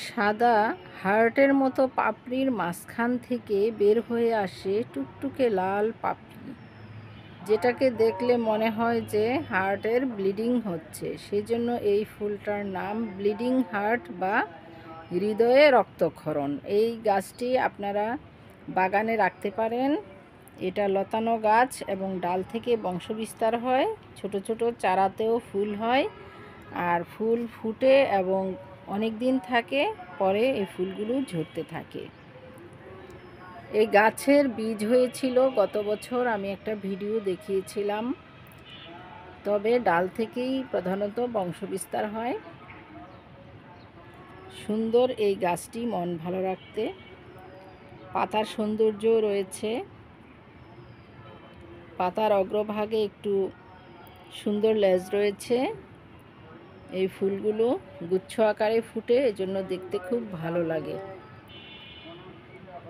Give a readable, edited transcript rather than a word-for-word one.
সাদা হার্টের মতো পাপড়ির মাঝখান থেকে বের হয়ে আসে টুকটুকে লাল পাপড়ি, যেটাকে দেখলে মনে হয় যে হার্টের ব্লিডিং হচ্ছে। সেজন্য এই ফুলটার নাম ব্লিডিং হার্ট বা হৃদয়ে রক্তক্ষরণ। এই গাছটি আপনারা বাগানে রাখতে পারেন। এটা লতানো গাছ এবং ডাল থেকে বংশবিস্তার হয়। ছোট ছোট চারাতেও ফুল হয়, আর ফুল ফুটে এবং অনেক দিন থাকে, পরে এই ফুলগুলো ঝরতে থাকে। এই গাছের বীজ হয়েছিল গত বছর, আমি একটা ভিডিও দেখিয়েছিলাম। তবে ডাল থেকেই প্রধানত বংশবিস্তার হয়। সুন্দর এই গাছটি মন ভালো রাখতে। পাতার সৌন্দর্য রয়েছে, পাতার অগ্রভাগে একটু সুন্দর লেজ রয়েছে। এই ফুলগুলো গুচ্ছ আকারে ফুটে, এজন্য দেখতে খুব ভালো লাগে।